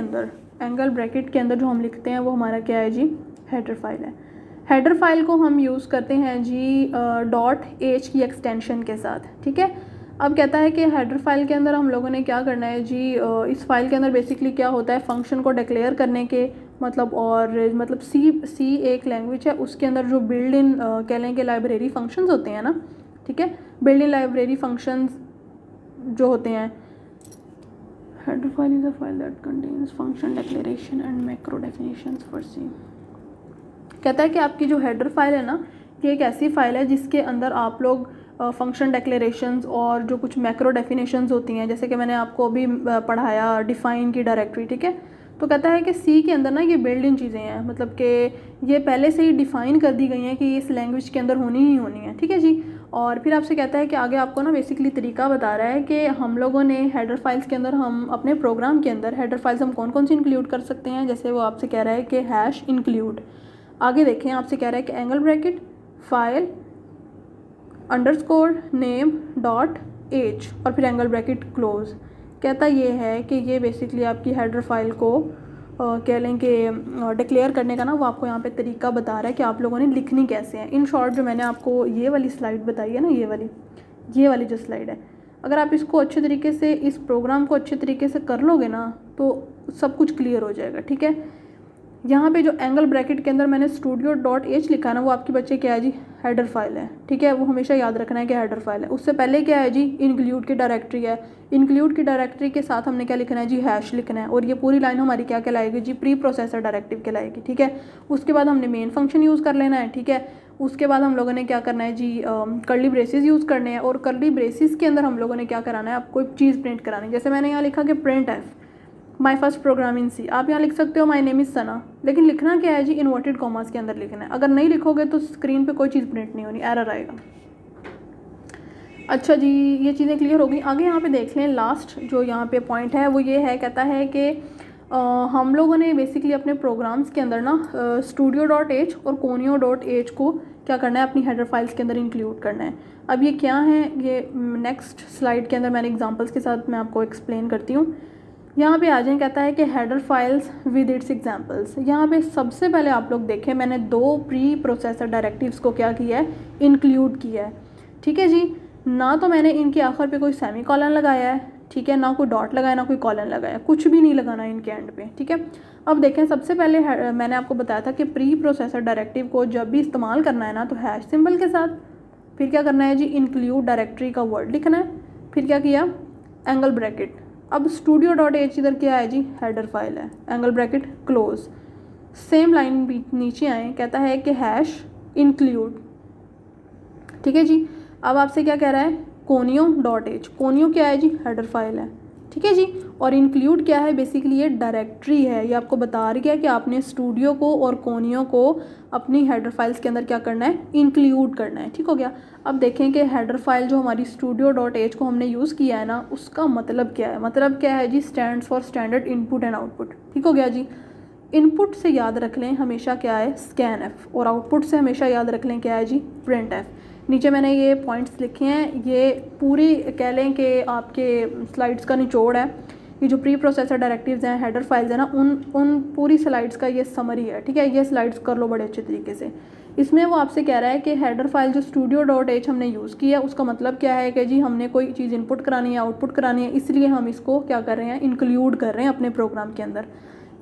अंदर जो हम लिखते हैं वो हमारा क्या है जी, हेडर फाइल है। हेडर फाइल को हम यूज़ करते हैं जी .h की एक्सटेंशन के साथ, ठीक है। अब कहता है कि हेडर फाइल के अंदर हम लोगों ने क्या करना है जी, इस फाइल के अंदर बेसिकली क्या होता है, फंक्शन को डिक्लेयर करने के मतलब सी एक लैंग्वेज है, उसके अंदर जो बिल्ड इन कह लें कि लाइब्रेरी फंक्शंस होते हैं ना, ठीक है, बिल्ड इन लाइब्रेरी फंक्शंस जो होते हैं। Header file is a file that contains function declaration and macro definitions for C. कहता है कि आपकी जो हेडर फाइल है ना, ये एक ऐसी फाइल है जिसके अंदर आप लोग फंक्शन डिक्लेरेशंस और जो कुछ मैक्रो डेफिनेशंस होती हैं, जैसे कि मैंने आपको अभी पढ़ाया डिफ़ाइन की डायरेक्टरी, ठीक है। तो कहता है कि सी के अंदर ना ये बिल्ड इन चीज़ें हैं, मतलब कि ये पहले से ही डिफ़ाइन कर दी गई हैं कि इस लैंग्वेज के अंदर होनी ही होनी है, ठीक है जी। और फिर आपसे कहता है कि आगे आपको ना बेसिकली तरीका बता रहा है कि हम लोगों ने हेडर फाइल्स के अंदर, हम अपने प्रोग्राम के अंदर हेडर फाइल्स हम कौन कौन सी इंक्लूड कर सकते हैं। जैसे वो आपसे कह रहा है कि हैश इंक्लूड, आगे देखें आपसे कह रहा है कि angle bracket file underscore name dot H और फिर एंगल ब्रैकेट क्लोज। कहता ये है कि ये बेसिकली आपकी हेडर फाइल को कह लें कि डिक्लेयर करने का ना वो आपको यहाँ पे तरीका बता रहा है कि आप लोगों ने लिखनी कैसे है। इन शॉर्ट जो मैंने आपको ये वाली स्लाइड बताई है ना, ये वाली जो स्लाइड है, अगर आप इसको अच्छे तरीके से, इस प्रोग्राम को अच्छे तरीके से कर लोगे ना तो सब कुछ क्लियर हो जाएगा, ठीक है। यहाँ पे जो एंगल ब्रैकेट के अंदर मैंने studio.h लिखा है ना, वो आपके बच्चे क्या है जी, हेडर फाइल है, ठीक है। वो हमेशा याद रखना है कि हेडर फाइल है। उससे पहले क्या है जी, इंक्लूड की डायरेक्टरी है। इंक्लूड की डायरेक्टरी के साथ हमने क्या लिखना है जी, हैश लिखना है। और ये पूरी लाइन हमारी क्या कहलाएगी जी, प्री प्रोसेसर डायरेक्टिव कहलाएगी, ठीक है। उसके बाद हमने मेन फंक्शन यूज़ कर लेना है, ठीक है। उसके बाद हम लोगों ने क्या करना है जी, कर्ली ब्रेसेस यूज़ करने हैं। और कर्ली ब्रेसेस के अंदर हम लोगों ने क्या कराना है, आपको कोई चीज़ प्रिंट करानी है। जैसे मैंने यहाँ लिखा कि print F my first program in C. आप यहाँ लिख सकते हो माई नेम इज़ सना, लेकिन लिखना क्या है जी, इन्वर्टेड कॉमास के अंदर लिखना है। अगर नहीं लिखोगे तो स्क्रीन पे कोई चीज़ प्रिंट नहीं होनी, एरर आएगा। अच्छा जी, ये चीज़ें क्लियर हो गई। आगे यहाँ पे देख लें, लास्ट जो यहाँ पे पॉइंट है वो ये है, कहता है कि हम लोगों ने बेसिकली अपने प्रोग्राम्स के अंदर ना studio.h और conio.h को क्या करना है, अपनी हेडर फाइल्स के अंदर इंक्लूड करना है। अब ये क्या है, ये नेक्स्ट स्लाइड के अंदर मैंने एग्जांपल्स के साथ मैं आपको एक्सप्लेन करती हूँ। यहाँ पे आ जाए, कहता है कि header files with its examples. यहाँ पे सबसे पहले आप लोग देखें, मैंने 2 प्री प्रोसेसर डायरेक्टिव्स को क्या किया है, इंक्लूड किया है, ठीक है जी। ना तो मैंने इनके आखिर पे कोई सेमी कॉलन लगाया है, ठीक है, ना कोई डॉट लगाया, ना कोई कॉलन लगाया, कुछ भी नहीं लगाना इनके एंड पे, ठीक है। अब देखें, सबसे पहले मैंने आपको बताया था कि प्री प्रोसेसर डायरेक्टिव को जब भी इस्तेमाल करना है ना तो हैश सिंबल के साथ, फिर क्या करना है जी, इंक्लूड डायरेक्टरी का वर्ड लिखना है, फिर क्या किया, एंगल ब्रैकेट। अब studio.h इधर क्या है जी, हेडर फाइल है, angle bracket close. Same line भी नीचे आए, कहता है कि हैश इंक्लूड, ठीक है जी। अब आपसे क्या कह रहा है, conio.h, conio क्या है जी, हेडर फाइल है, ठीक है जी। और इंक्लूड क्या है, बेसिकली ये डायरेक्टरी है। ये आपको बता रही है कि आपने स्टूडियो को और कोनियो को अपनी हेडर फाइल्स के अंदर क्या करना है, इंक्लूड करना है, ठीक हो गया। अब देखें कि हेडर फाइल जो हमारी studio.h को हमने यूज़ किया है ना, उसका मतलब क्या है, मतलब क्या है जी, stands for standard input and output, ठीक हो गया जी। इनपुट से याद रख लें हमेशा क्या है, स्कैन एफ, और आउटपुट से हमेशा याद रख लें क्या है जी, प्रिंट एफ। नीचे मैंने ये पॉइंट्स लिखे हैं, ये पूरी कह लें कि आपके स्लाइड्स का निचोड़ है। ये जो प्री प्रोसेसर डायरेक्टिव्स हैं, हेडर फाइल्स हैं ना, उन पूरी स्लाइड्स का ये समरी है, ठीक है। ये स्लाइड्स कर लो बड़े अच्छे तरीके से। इसमें वो आपसे कह रहा है कि हेडर फाइल जो studio.h हमने यूज़ किया, उसका मतलब क्या है कि जी हमने कोई चीज़ इनपुट करानी है, आउटपुट करानी है, इसलिए हम इसको क्या कर रहे हैं, इंक्लूड कर रहे हैं अपने प्रोग्राम के अंदर।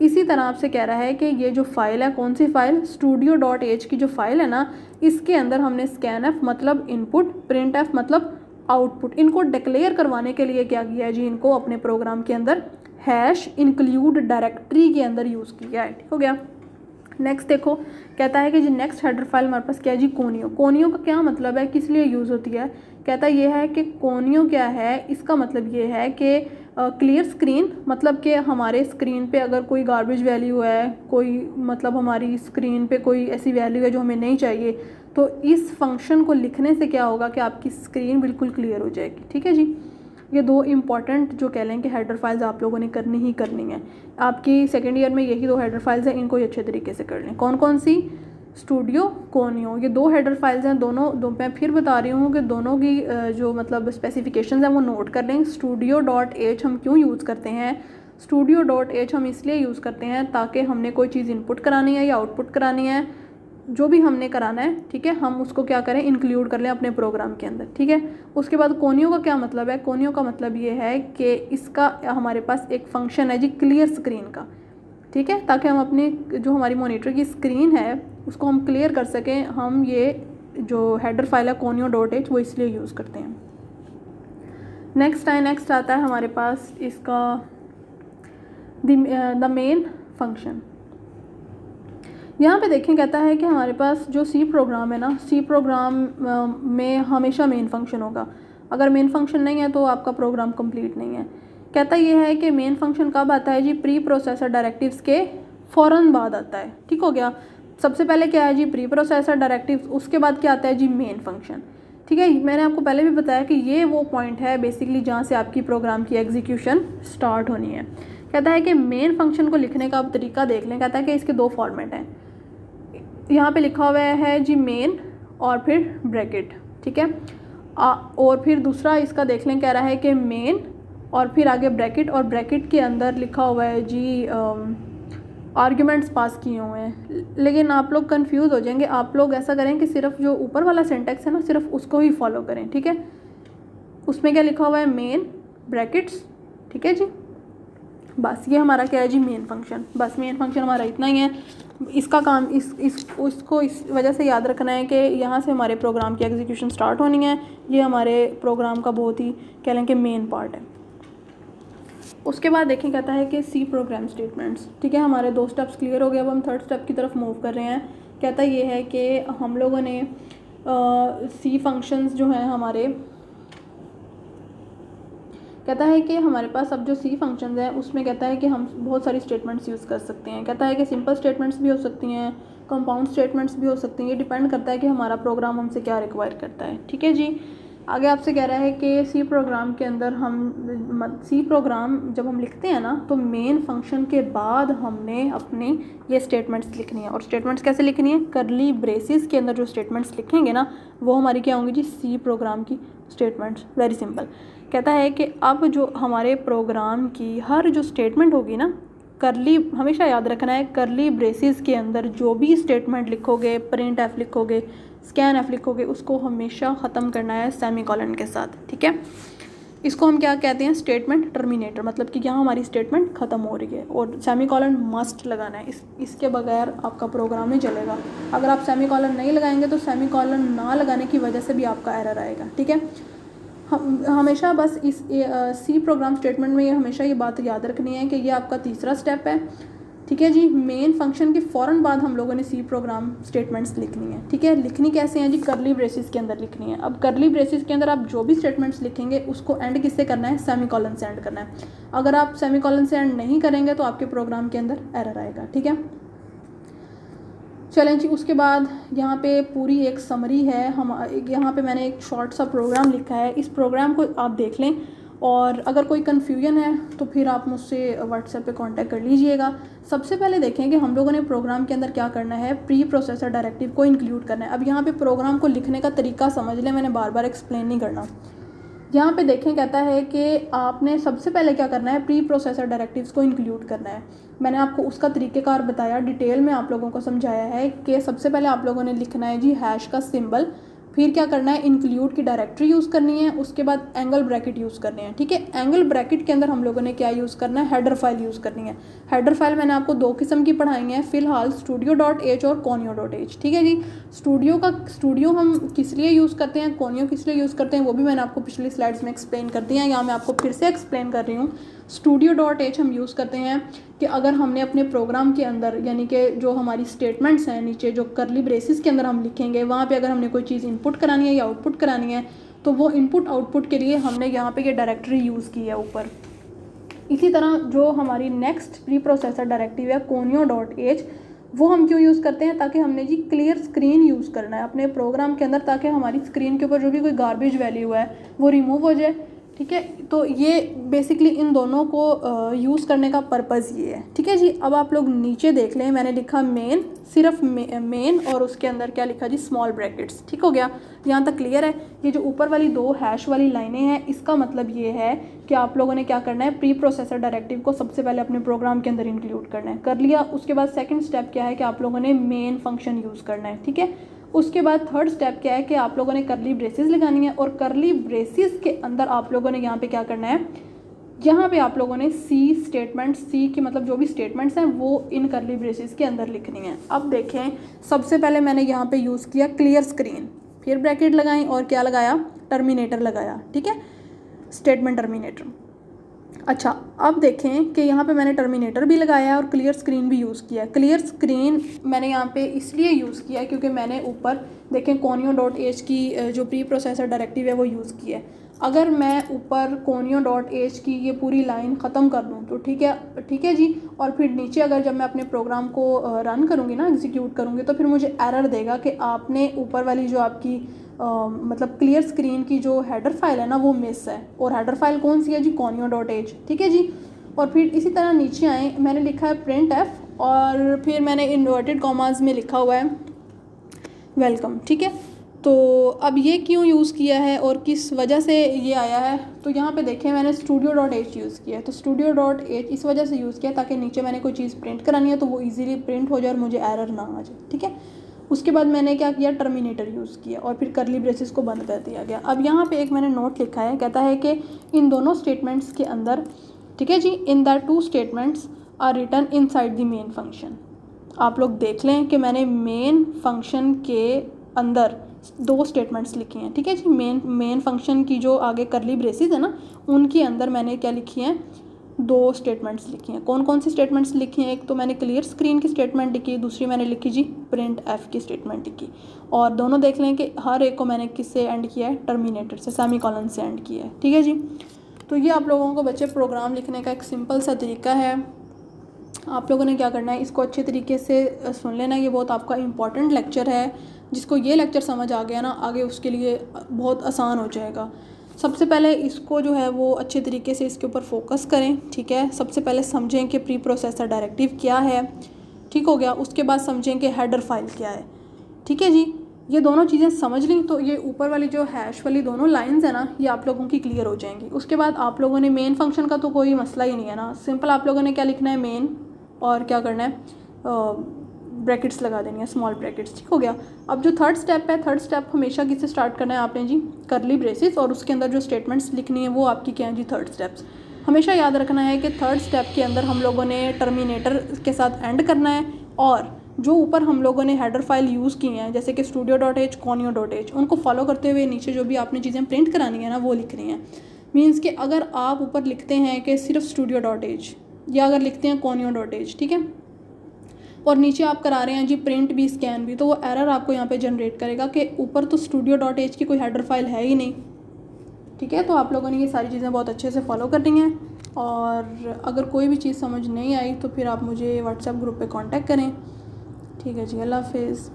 इसी तरह आपसे कह रहा है कि ये जो फाइल है, कौन सी फाइल, studio.h की जो फाइल है ना, इसके अंदर हमने स्कैन एफ मतलब इनपुट, प्रिंट एफ मतलब आउटपुट, इनको डिक्लेयर करवाने के लिए क्या किया है जी, इनको अपने प्रोग्राम के अंदर हैश इंक्लूड डायरेक्टरी के अंदर यूज़ किया है, ठीक हो गया। नेक्स्ट देखो, कहता है कि जी नेक्स्ट हेडर फाइल हमारे पास क्या है जी, कोनियो। कोनियो का क्या मतलब है, किस लिए यूज़ होती है, कहता ये है कि कोनियो क्या है, इसका मतलब ये है कि क्लियर स्क्रीन, मतलब कि हमारे स्क्रीन पे अगर कोई गार्बेज वैल्यू है, कोई मतलब हमारी स्क्रीन पे कोई ऐसी वैल्यू है जो हमें नहीं चाहिए, तो इस फंक्शन को लिखने से क्या होगा कि आपकी स्क्रीन बिल्कुल क्लियर हो जाएगी, ठीक है जी। ये 2 इंपॉर्टेंट जो कह लें कि हेडर फाइल्स आप लोगों ने करनी ही करनी है। आपकी सेकेंड ईयर में यही 2 हेडर फाइल्स हैं, इनको ही अच्छे तरीके से कर लें। कौन कौन सी, स्टूडियो कोनियो, ये 2 हेडर फाइल्स हैं। दोनों मैं फिर बता रही हूँ कि दोनों की जो मतलब स्पेसिफिकेशंस हैं वो नोट कर लें। studio.h हम क्यों यूज़ करते हैं? studio.h हम इसलिए यूज़ करते हैं ताकि हमने कोई चीज़ इनपुट करानी है या आउटपुट करानी है, जो भी हमने कराना है, ठीक है, हम उसको क्या करें, इंक्लूड कर लें अपने प्रोग्राम के अंदर, ठीक है। उसके बाद कोनियो का क्या मतलब है? कोनियो का मतलब ये है कि इसका हमारे पास एक फंक्शन है जी क्लियर स्क्रीन का, ठीक है, ताकि हम अपनी जो हमारी मॉनिटर की स्क्रीन है उसको हम क्लियर कर सकें। हम ये जो हेडर फाइल है conio.h वो इसलिए यूज़ करते हैं। नेक्स्ट आता है हमारे पास इसका द मेन फंक्शन। यहाँ पे देखें, कहता है कि हमारे पास जो सी प्रोग्राम है ना, सी प्रोग्राम में हमेशा मेन फंक्शन होगा। अगर मेन फंक्शन नहीं है तो आपका प्रोग्राम कंप्लीट नहीं है। कहता ये है कि मेन फंक्शन कब आता है जी? प्री प्रोसेसर डायरेक्टिव्स के फ़ौरन बाद आता है, ठीक हो गया। सबसे पहले क्या है जी? प्री प्रोसेसर डायरेक्टिव्स, उसके बाद क्या आता है जी? मेन फंक्शन, ठीक है। मैंने आपको पहले भी बताया कि ये वो पॉइंट है बेसिकली जहाँ से आपकी प्रोग्राम की एग्जीक्यूशन स्टार्ट होनी है। कहता है कि मेन फंक्शन को लिखने का आप तरीका देख लें। कहता है कि इसके 2 फॉर्मेट हैं। यहाँ पे लिखा हुआ है जी मेन और फिर ब्रैकेट, ठीक है। और फिर दूसरा इसका देख लें, कह रहा है कि मेन और फिर आगे ब्रैकेट, और ब्रैकेट के अंदर लिखा हुआ है जी आर्ग्यूमेंट्स पास किए हुए हैं। लेकिन आप लोग कंफ्यूज हो जाएंगे। आप लोग ऐसा करें कि सिर्फ जो ऊपर वाला सिंटेक्स है ना, सिर्फ उसको ही फॉलो करें, ठीक है। उसमें क्या लिखा हुआ है? मेन ब्रैकेट्स, ठीक है जी। बस ये हमारा क्या है जी? Main function. बस मेन फंक्शन हमारा इतना ही है। इसका काम उसको इस वजह से याद रखना है कि यहाँ से हमारे प्रोग्राम की एग्जीक्यूशन स्टार्ट होनी है। ये हमारे प्रोग्राम का बहुत ही कह लें कि मेन पार्ट है। उसके बाद देखें, कहता है कि सी प्रोग्राम स्टेटमेंट्स, ठीक है। हमारे 2 स्टेप्स क्लियर हो गए। अब हम 3rd स्टेप की तरफ मूव कर रहे हैं। कहता ये है कि हम लोगों ने सी फंक्शंस जो हैं हमारे, कहता है कि हमारे पास अब जो सी फंक्शंस हैं उसमें कहता है कि हम बहुत सारी स्टेटमेंट्स यूज़ कर सकते हैं। कहता है कि सिंपल स्टेटमेंट्स भी हो सकती हैं, कंपाउंड स्टेटमेंट्स भी हो सकती हैं। ये डिपेंड करता है कि हमारा प्रोग्राम हमसे क्या रिक्वायर करता है, ठीक है जी। आगे आपसे कह रहा है कि सी प्रोग्राम के अंदर सी प्रोग्राम जब हम लिखते हैं ना, तो मेन फंक्शन के बाद हमने अपनी ये स्टेटमेंट्स लिखनी है। और स्टेटमेंट्स कैसे लिखनी है? करली ब्रेसिस के अंदर जो स्टेटमेंट्स लिखेंगे ना, वो हमारी क्या होंगी जी? सी प्रोग्राम की स्टेटमेंट्स। Very simple. कहता है कि अब जो हमारे प्रोग्राम की हर जो स्टेटमेंट होगी ना, करली, हमेशा याद रखना है, करली ब्रेसिस के अंदर जो भी स्टेटमेंट लिखोगे, प्रिंट एफ लिखोगे, स्कैन एफ लिखोगे, उसको हमेशा ख़त्म करना है सेमीकोलन के साथ, ठीक है। इसको हम क्या कहते हैं? स्टेटमेंट टर्मिनेटर, मतलब कि यहाँ हमारी स्टेटमेंट ख़त्म हो रही है और सेमीकोलन मस्ट लगाना है। इसके बगैर आपका प्रोग्राम नहीं चलेगा। अगर आप सेमीकोलन नहीं लगाएंगे तो सेमीकोलन ना लगाने की वजह से भी आपका एरर आएगा, ठीक है। हमेशा बस इस सी प्रोग्राम स्टेटमेंट में ये हमेशा ये बात याद रखनी है कि ये आपका 3रा स्टेप है, ठीक है जी। मेन फंक्शन के फ़ौरन बाद हम लोगों ने सी प्रोग्राम स्टेटमेंट्स लिखनी है, ठीक है। लिखनी कैसे हैं जी? करली ब्रेसिस के अंदर लिखनी है। अब करली ब्रेसिस के अंदर आप जो भी स्टेटमेंट्स लिखेंगे उसको एंड किससे करना है? सेमीकोलन से एंड करना है। अगर आप सेमीकोलन से एंड नहीं करेंगे तो आपके प्रोग्राम के अंदर एरर आएगा, ठीक है। चलें जी, उसके बाद यहाँ पे पूरी एक समरी है। हम यहाँ पे मैंने एक शॉर्ट सा प्रोग्राम लिखा है। इस प्रोग्राम को आप देख लें और अगर कोई कन्फ्यूजन है तो फिर आप मुझसे व्हाट्सएप पे कांटेक्ट कर लीजिएगा। सबसे पहले देखें कि हम लोगों ने प्रोग्राम के अंदर क्या करना है? प्री प्रोसेसर डायरेक्टिव को इंक्लूड करना है। अब यहाँ पे प्रोग्राम को लिखने का तरीका समझ लें, मैंने बार बार एक्सप्लेन नहीं करना। यहाँ पे देखें, कहता है कि आपने सबसे पहले क्या करना है? प्री प्रोसेसर डायरेक्टिव्स को इंक्लूड करना है। मैंने आपको उसका तरीक़ेकार बताया, डिटेल में आप लोगों को समझाया है कि सबसे पहले आप लोगों ने लिखना है जी हैश का सिंबल, फिर क्या करना है? इंक्लूड की डायरेक्टरी यूज़ करनी है, उसके बाद एंगल ब्रैकेट यूज़ करने हैं, ठीक है। एंगल ब्रैकेट के अंदर हम लोगों ने क्या यूज़ करना है? हेडर फाइल यूज़ करनी है। हेडर फाइल मैंने आपको 2 किस्म की पढ़ाई हैं फ़िलहाल, studio.h और conio.h, ठीक है जी। स्टूडियो हम किस लिए यूज़ करते हैं, कोनियो किस लिए यूज़ करते हैं, वो भी मैंने आपको पिछली स्लाइड्स में एक्सप्लेन कर दिया है। यहाँ मैं आपको फिर से एक्सप्लेन कर रही हूँ। studio.h हम यूज़ करते हैं कि अगर हमने अपने प्रोग्राम के अंदर, यानी कि जो हमारी स्टेटमेंट्स हैं नीचे जो करली ब्रेसिस के अंदर हम लिखेंगे, वहाँ पे अगर हमने कोई चीज़ इनपुट करानी है या आउटपुट करानी है, तो वो इनपुट आउटपुट के लिए हमने यहाँ पे ये डायरेक्टरी यूज़ की है ऊपर। इसी तरह जो हमारी नेक्स्ट प्री प्रोसेसर डायरेक्टिव है conio.h, वो हम क्यों यूज़ करते हैं? ताकि हमने जी क्लियर स्क्रीन यूज़ करना है अपने प्रोग्राम के अंदर, ताकि हमारी स्क्रीन के ऊपर जो भी कोई गार्बेज वैल्यू है वो रिमूव हो जाए, ठीक है। तो ये बेसिकली इन दोनों को यूज़ करने का पर्पज़ ये है। ठीक है जी। अब आप लोग नीचे देख लें, मैंने लिखा मेन, सिर्फ मेन और उसके अंदर क्या लिखा जी, स्मॉल ब्रैकेट्स। ठीक हो गया, यहाँ तक क्लियर है। ये जो ऊपर वाली 2 हैश वाली लाइनें हैं, इसका मतलब ये है कि आप लोगों ने क्या करना है, प्री प्रोसेसर डायरेक्टिव को सबसे पहले अपने प्रोग्राम के अंदर इंक्लूड करना है। कर लिया। उसके बाद सेकेंड स्टेप क्या है कि आप लोगों ने मेन फंक्शन यूज़ करना है। ठीक है। उसके बाद थर्ड स्टेप क्या है कि आप लोगों ने करली ब्रेसेस लगानी है, और करली ब्रेसेस के अंदर आप लोगों ने यहाँ पे क्या करना है, यहाँ पे आप लोगों ने सी स्टेटमेंट, सी की मतलब जो भी स्टेटमेंट्स हैं वो इन करली ब्रेसेस के अंदर लिखनी है। अब देखें, सबसे पहले मैंने यहाँ पे यूज़ किया क्लियर स्क्रीन, फिर ब्रैकेट लगाई और क्या लगाया, टर्मिनेटर लगाया। ठीक है, स्टेटमेंट टर्मिनेटर। अच्छा, अब देखें कि यहाँ पे मैंने टर्मिनेटर भी लगाया है और क्लियर स्क्रीन भी यूज़ किया है। क्लियर स्क्रीन मैंने यहाँ पे इसलिए यूज़ किया है क्योंकि मैंने ऊपर देखें conio.h की जो प्री प्रोसेसर डायरेक्टिव है वो यूज़ किया है। अगर मैं ऊपर conio.h की ये पूरी लाइन ख़त्म कर दूँ तो ठीक है जी, और फिर नीचे अगर जब मैं अपने प्रोग्राम को रन करूँगी ना, एग्जीक्यूट करूँगी, तो फिर मुझे एरर देगा कि आपने ऊपर वाली जो आपकी मतलब क्लियर स्क्रीन की जो हेडर फाइल है ना वो मिस है। और हेडर फाइल कौन सी है जी, conio.h। ठीक है जी। और फिर इसी तरह नीचे आए, मैंने लिखा है प्रिंट एफ और फिर मैंने इन्वर्टेड कॉमास में लिखा हुआ है वेलकम। ठीक है। तो अब ये क्यों यूज़ किया है और किस वजह से ये आया है, तो यहाँ पे देखें मैंने studio.h यूज़ किया है। तो studio.h इस वजह से यूज़ किया ताकि नीचे मैंने कोई चीज़ प्रिंट करानी है तो वो इजीली प्रिंट हो जाए और मुझे एरर ना आ जाए। ठीक है। उसके बाद मैंने क्या किया, टर्मिनेटर यूज़ किया और फिर करली ब्रेसेस को बंद कर दिया गया। अब यहाँ पे एक मैंने नोट लिखा है, कहता है कि इन दोनों स्टेटमेंट्स के अंदर, ठीक है जी, in the 2 statements are written inside the main function. आप लोग देख लें कि मैंने मेन फंक्शन के अंदर 2 स्टेटमेंट्स लिखी हैं। ठीक है जी। मेन फंक्शन की जो आगे करली ब्रेसेस है ना, उनके अंदर मैंने क्या लिखी हैं, 2 स्टेटमेंट्स लिखी हैं। कौन कौन सी स्टेटमेंट्स लिखी हैं, एक तो मैंने क्लियर स्क्रीन की स्टेटमेंट लिखी, दूसरी मैंने लिखी जी प्रिंट एफ की स्टेटमेंट लिखी। और दोनों देख लें कि हर एक को मैंने किससे एंड किया है, टर्मिनेटर से, सेमीकोलन से एंड किया है। ठीक है जी। तो ये आप लोगों को बच्चे प्रोग्राम लिखने का एक सिंपल सा तरीका है। आप लोगों ने क्या करना है, इसको अच्छे तरीके से सुन लेना। ये बहुत आपका इम्पॉर्टेंट लेक्चर है। जिसको ये लेक्चर समझ आ गया ना, आगे उसके लिए बहुत आसान हो जाएगा। सबसे पहले इसको जो है वो अच्छे तरीके से इसके ऊपर फोकस करें। ठीक है। सबसे पहले समझें कि प्री प्रोसेसर डायरेक्टिव क्या है। ठीक हो गया। उसके बाद समझें कि हेडर फाइल क्या है। ठीक है जी। ये दोनों चीज़ें समझ ली तो ये ऊपर वाली जो हैश वाली दोनों लाइंस है ना, ये आप लोगों की क्लियर हो जाएंगी। उसके बाद आप लोगों ने मेन फंक्शन का तो कोई मसला ही नहीं है ना, सिंपल आप लोगों ने क्या लिखना है, मेन, और क्या करना है, ब्रैकेट्स लगा देनी है, स्मॉल ब्रैकेट्स। ठीक हो गया। अब जो थर्ड स्टेप है, थर्ड स्टेप हमेशा किससे स्टार्ट करना है आपने जी, करली ब्रेसेस, और उसके अंदर जो स्टेटमेंट्स लिखनी है वो आपकी क्या है जी, थर्ड स्टेप्स। हमेशा याद रखना है कि थर्ड स्टेप के अंदर हम लोगों ने टर्मिनेटर के साथ एंड करना है, और जो ऊपर हम लोगों ने हेडर फाइल यूज़ की हैं जैसे कि studio.h, conio.h, उनको फॉलो करते हुए नीचे जो भी आपने चीज़ें प्रिंट करानी है ना वो लिखनी है। मीन्स कि अगर आप ऊपर लिखते हैं कि सिर्फ studio.h या अगर लिखते हैं conio.h, ठीक है, और नीचे आप करा रहे हैं जी प्रिंट भी स्कैन भी, तो वो एरर आपको यहाँ पे जनरेट करेगा कि ऊपर तो studio.h की कोई हेडर फाइल है ही नहीं। ठीक है। तो आप लोगों ने ये सारी चीज़ें बहुत अच्छे से फॉलो करनी हैं, और अगर कोई भी चीज़ समझ नहीं आई तो फिर आप मुझे व्हाट्सएप ग्रुप पे कांटेक्ट करें। ठीक है जी, अल्लाह हाफिज़।